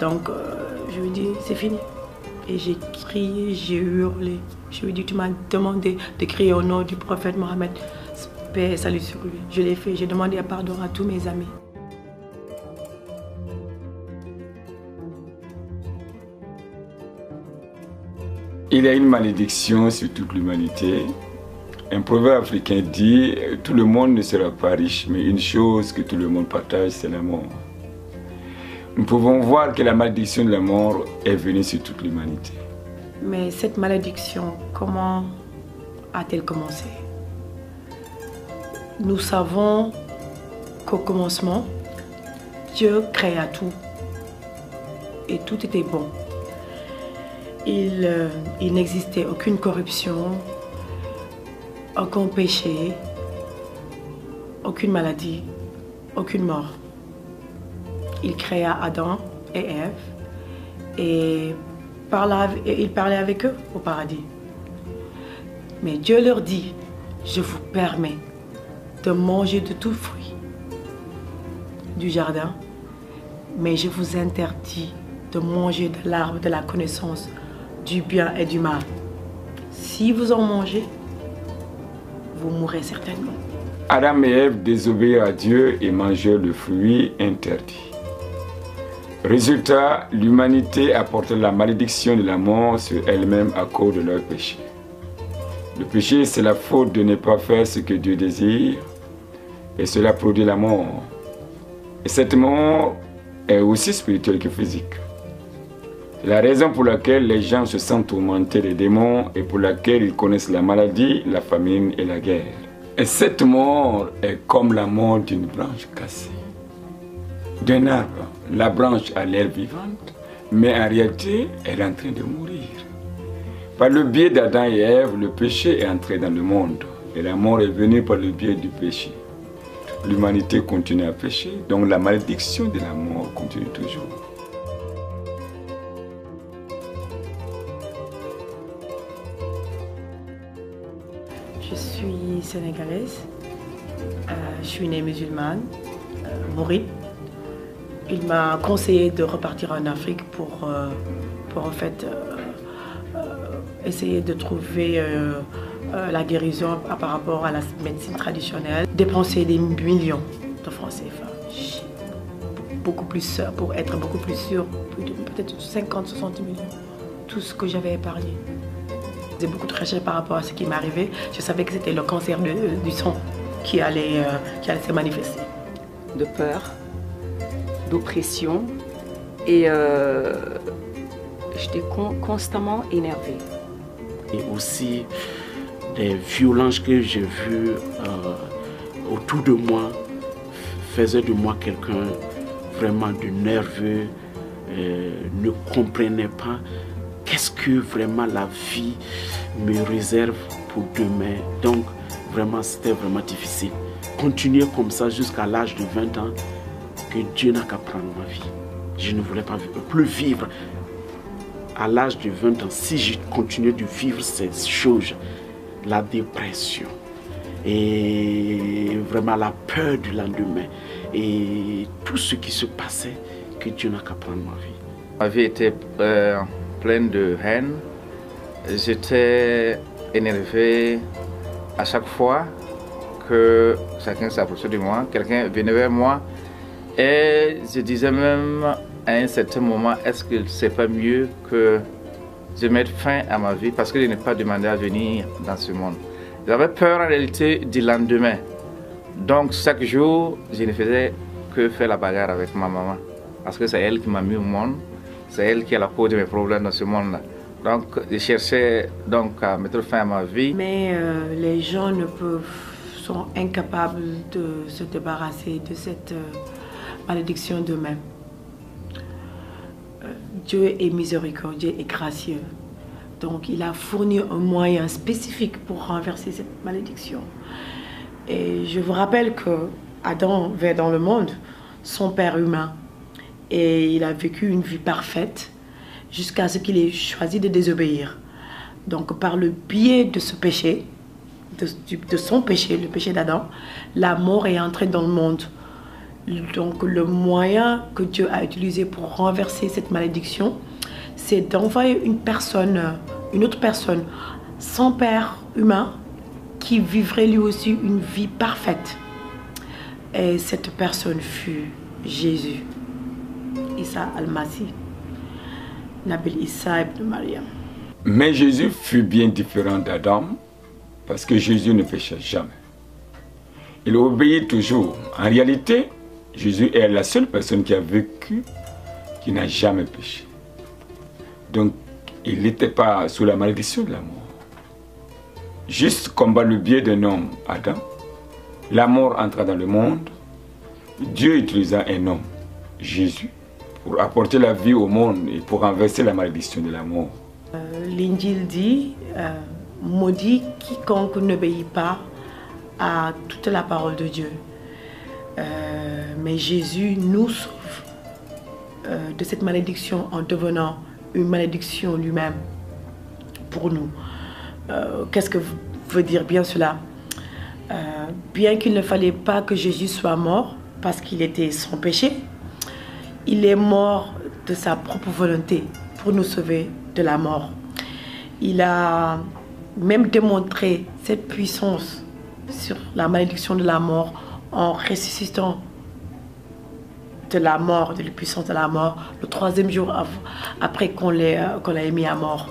Donc, je lui ai dit, c'est fini. Et j'ai crié, j'ai hurlé. Je lui ai dit, tu m'as demandé de crier au nom du prophète Mohammed. Paix et salut sur lui. Je l'ai fait, j'ai demandé pardon à tous mes amis. Il y a une malédiction sur toute l'humanité. Un proverbe africain dit « Tout le monde ne sera pas riche, mais une chose que tout le monde partage, c'est la mort. » Nous pouvons voir que la malédiction de la mort est venue sur toute l'humanité. Mais cette malédiction, comment a-t-elle commencé? Nous savons qu'au commencement, Dieu créa tout et tout était bon. Il n'existait aucune corruption, aucun péché, aucune maladie, aucune mort. Il créa Adam et Ève et il parlait avec eux au paradis. Mais Dieu leur dit, je vous permets de manger de tout fruit du jardin, mais je vous interdis de manger de l'arbre de la connaissance du bien et du mal. Si vous en mangez, vous mourrez certainement. Adam et Ève désobéirent à Dieu et mangèrent le fruit interdit. Résultat, l'humanité a porté la malédiction de la mort sur elle-même à cause de leur péché. Le péché, c'est la faute de ne pas faire ce que Dieu désire, et cela produit la mort. Et cette mort est aussi spirituelle que physique. C'est la raison pour laquelle les gens se sentent tourmentés des démons et pour laquelle ils connaissent la maladie, la famine et la guerre. Et cette mort est comme la mort d'une branche cassée. D'un arbre, la branche a l'air vivante, mais en réalité, elle est en train de mourir. Par le biais d'Adam et Ève, le péché est entré dans le monde et la mort est venue par le biais du péché. L'humanité continue à pécher, donc la malédiction de la mort continue toujours. Je suis sénégalaise, je suis née musulmane, mouride. Il m'a conseillé de repartir en Afrique pour en fait essayer de trouver la guérison par rapport à la médecine traditionnelle. Dépenser des millions de francs CFA, beaucoup plus pour être beaucoup plus sûr, peut-être 50-60 millions, tout ce que j'avais épargné. J'ai beaucoup de recherches par rapport à ce qui m'est arrivé. Je savais que c'était le cancer du sang qui allait se manifester. De peur, d'oppression et j'étais constamment énervée. Et aussi des violences que j'ai vues autour de moi faisaient de moi quelqu'un vraiment de nerveux, ne comprenait pas qu'est-ce que vraiment la vie me réserve pour demain. Donc vraiment c'était vraiment difficile. Continuer comme ça jusqu'à l'âge de 20 ans, que Dieu n'a qu'à prendre ma vie. Je ne voulais pas plus vivre. À l'âge de 20 ans, si je continuais de vivre ces choses, la dépression et vraiment la peur du lendemain et tout ce qui se passait, que Dieu n'a qu'à prendre ma vie. Ma vie était pleine de haine. J'étais énervé à chaque fois que chacun s'approchait de moi, quelqu'un venait vers moi et je disais même à un certain moment, est-ce que c'est pas mieux que je mette fin à ma vie parce que je n'ai pas demandé à venir dans ce monde. J'avais peur en réalité du lendemain. Donc chaque jour, je ne faisais que faire la bagarre avec ma maman parce que c'est elle qui m'a mis au monde, c'est elle qui a la cause de mes problèmes dans ce monde-là. Donc je cherchais donc à mettre fin à ma vie. Mais les gens sont incapables de se débarrasser de cette malédiction d'eux-mêmes. Dieu est miséricordieux et gracieux. Donc il a fourni un moyen spécifique pour renverser cette malédiction. Et je vous rappelle que Adam vint dans le monde, son père humain, et il a vécu une vie parfaite jusqu'à ce qu'il ait choisi de désobéir. Donc par le biais de ce péché, de son péché, le péché d'Adam, la mort est entrée dans le monde. Donc le moyen que Dieu a utilisé pour renverser cette malédiction, c'est d'envoyer une autre personne, sans père humain, qui vivrait lui aussi une vie parfaite. Et cette personne fut Jésus, Isa al-Masih, Nabil Isa ibn Maryam. Mais Jésus fut bien différent d'Adam, parce que Jésus ne péchait jamais. Il obéit toujours. En réalité, Jésus est la seule personne qui a vécu, qui n'a jamais péché. Donc, il n'était pas sous la malédiction de la mort. Juste comme par le biais d'un homme, Adam, la mort entra dans le monde. Dieu utilisa un homme, Jésus, pour apporter la vie au monde et pour renverser la malédiction de la mort. L'Injil dit, maudit quiconque n'obéit pas à toute la parole de Dieu. Mais Jésus nous sauve de cette malédiction en devenant une malédiction lui-même pour nous. Qu'est-ce que veut dire bien cela? Bien qu'il ne fallait pas que Jésus soit mort parce qu'il était sans péché, il est mort de sa propre volonté pour nous sauver de la mort. Il a même démontré cette puissance sur la malédiction de la mort en ressuscitant de la mort, de la puissance de la mort, le 3e jour après qu'on l'ait mis à mort.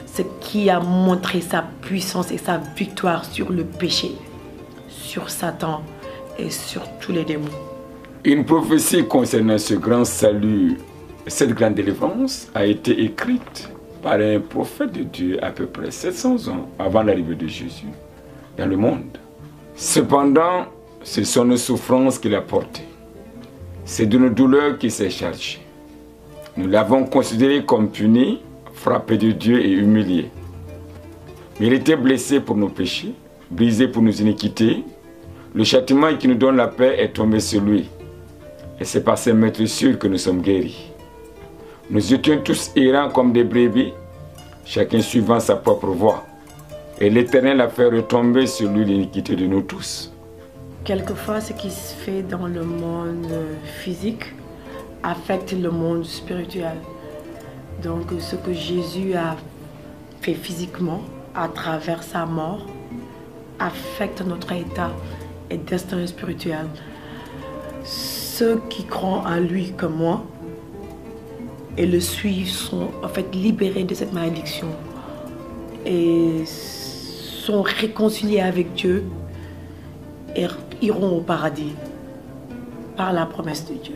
Ce qui a montré sa puissance et sa victoire sur le péché, sur Satan et sur tous les démons. Une prophétie concernant ce grand salut, cette grande délivrance, a été écrite par un prophète de Dieu à peu près 700 ans avant l'arrivée de Jésus dans le monde. Cependant, ce sont nos souffrances qu'il a portées. C'est de nos douleurs qu'il s'est chargé. Nous l'avons considéré comme puni, frappé de Dieu et humilié. Mais il était blessé pour nos péchés, brisé pour nos iniquités. Le châtiment qui nous donne la paix est tombé sur lui. Et c'est par ses meurtrissures que nous sommes guéris. Nous étions tous errants comme des brebis, chacun suivant sa propre voie. Et l'Éternel a fait retomber sur lui l'iniquité de nous tous. Quelquefois, ce qui se fait dans le monde physique affecte le monde spirituel. Donc, ce que Jésus a fait physiquement à travers sa mort affecte notre état et destin spirituel. Ceux qui croient en lui comme moi et le suivent sont en fait libérés de cette malédiction et sont réconciliés avec Dieu et iront au paradis par la promesse de Dieu.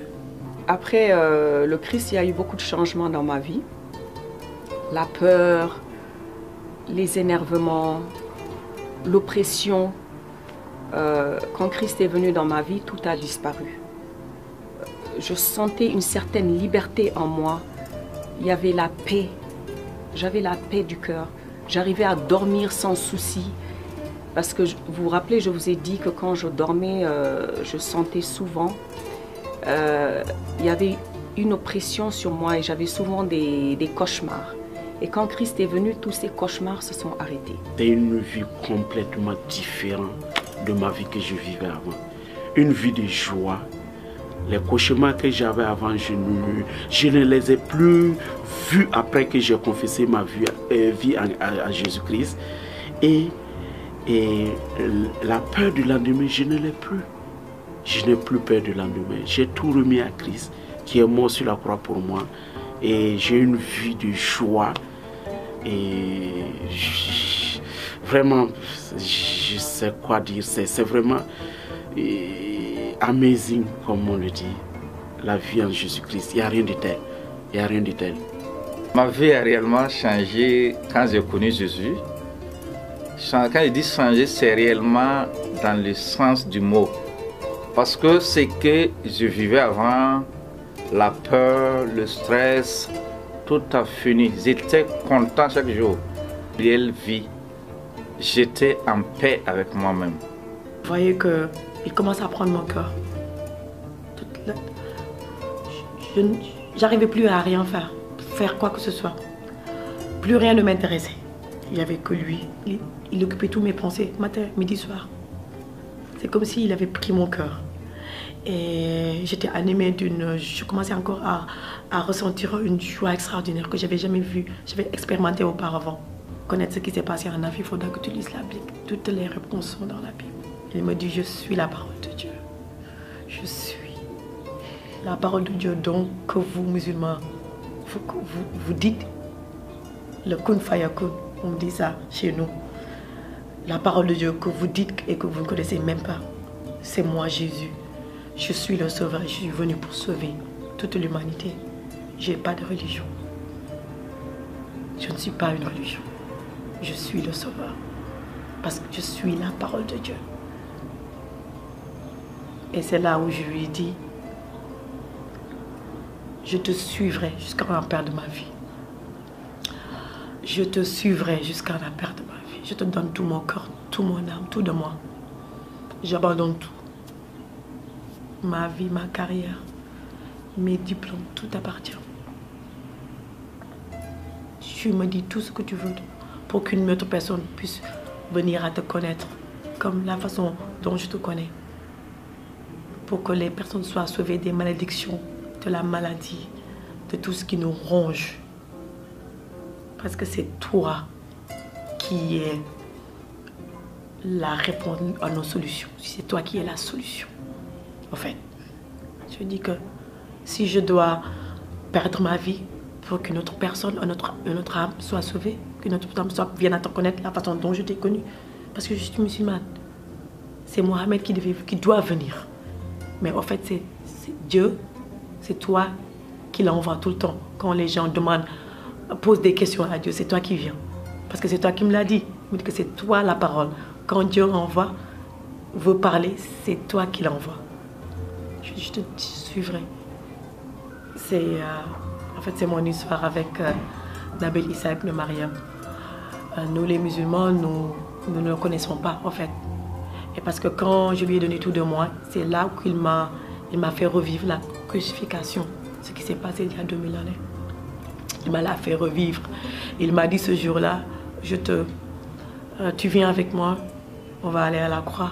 Après le Christ, il y a eu beaucoup de changements dans ma vie. La peur, les énervements, l'oppression. Quand Christ est venu dans ma vie, tout a disparu. Je sentais une certaine liberté en moi. Il y avait la paix. J'avais la paix du cœur. J'arrivais à dormir sans souci. Parce que vous vous rappelez, je vous ai dit que quand je dormais, je sentais souvent, il y avait une oppression sur moi et j'avais souvent des cauchemars. Et quand Christ est venu, tous ces cauchemars se sont arrêtés. C'est une vie complètement différente de ma vie que je vivais avant. Une vie de joie. Les cauchemars que j'avais avant, je ne les ai plus vus après que j'ai confessé ma vie à Jésus-Christ. Et la peur du lendemain, je ne l'ai plus. Je n'ai plus peur du lendemain. J'ai tout remis à Christ, qui est mort sur la croix pour moi. Et j'ai une vie de joie. Et vraiment, je sais quoi dire. C'est vraiment amazing, comme on le dit. La vie en Jésus-Christ, il n'y a rien de tel. Il n'y a rien de tel. Ma vie a réellement changé quand j'ai connu Jésus. Quand je dis changer, c'est réellement dans le sens du mot. Parce que ce que je vivais avant, la peur, le stress, tout a fini. J'étais content chaque jour. Réelle vie. J'étais en paix avec moi-même. Vous voyez qu'il commence à prendre mon cœur. J'arrivais plus à rien faire quoi que ce soit. Plus rien ne m'intéressait. Il n'y avait que lui. Il occupait toutes mes pensées, matin, midi, soir. C'est comme s'il avait pris mon cœur. Et j'étais animée je commençais encore à ressentir une joie extraordinaire que je n'avais jamais vue, j'avais expérimenté auparavant. Connaître ce qui s'est passé en Afrique, il faudra que tu lises la Bible. Toutes les réponses sont dans la Bible. Il me dit, je suis la parole de Dieu. Je suis la parole de Dieu, donc que vous, musulmans, vous dites le kun fayakun. On me dit ça chez nous. La parole de Dieu que vous dites et que vous ne connaissez même pas, c'est moi Jésus. Je suis le sauveur, je suis venu pour sauver toute l'humanité. Je n'ai pas de religion. Je ne suis pas une religion. Je suis le sauveur. Parce que je suis la parole de Dieu. Et c'est là où je lui dis, je te suivrai jusqu'à la perte de ma vie. Je te suivrai jusqu'à la perte de ma vie. Je te donne tout mon cœur, tout mon âme, tout de moi. J'abandonne tout. Ma vie, ma carrière, mes diplômes, tout appartient. Tu me dis tout ce que tu veux pour qu'une autre personne puisse venir à te connaître comme la façon dont je te connais. Pour que les personnes soient sauvées des malédictions, de la maladie, de tout ce qui nous ronge. Parce que c'est toi qui es la réponse à nos solutions. C'est toi qui es la solution. En fait, je dis que si je dois perdre ma vie pour qu'une autre personne, une autre âme soit sauvée, qu'une autre âme vienne à te connaître la façon dont je t'ai connue, parce que je suis musulmane, c'est Mohamed qui doit venir. Mais en fait, c'est Dieu, c'est toi qui l'envoie tout le temps. Quand les gens demandent, posent des questions à Dieu, c'est toi qui viens. Parce que c'est toi qui me l'as dit. Il me dit que c'est toi la parole. Quand Dieu envoie, veut parler, c'est toi qui l'envoie. Je te suivrai. En fait, c'est mon histoire avec Nabil Issa ibn Mariam. Nous, les musulmans, nous ne le connaissons pas, en fait. Et parce que quand je lui ai donné tout de moi, c'est là qu'il m'a fait revivre la crucifixion. Ce qui s'est passé il y a 2000 années. Il m'a fait revivre. Il m'a dit ce jour-là, tu viens avec moi, on va aller à la croix,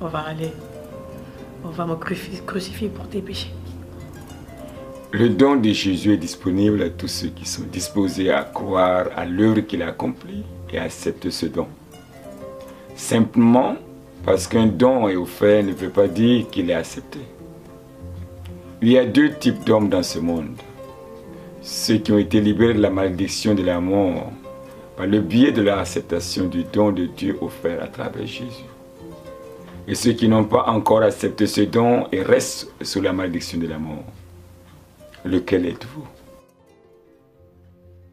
on va me crucifier pour tes péchés. Le don de Jésus est disponible à tous ceux qui sont disposés à croire à l'œuvre qu'il a accomplie et accepter ce don. Simplement, parce qu'un don est offert ne veut pas dire qu'il est accepté. Il y a deux types d'hommes dans ce monde. Ceux qui ont été libérés de la malédiction de la mort par le biais de leur acceptation du don de Dieu offert à travers Jésus. Et ceux qui n'ont pas encore accepté ce don et restent sous la malédiction de la mort. Lequel êtes-vous?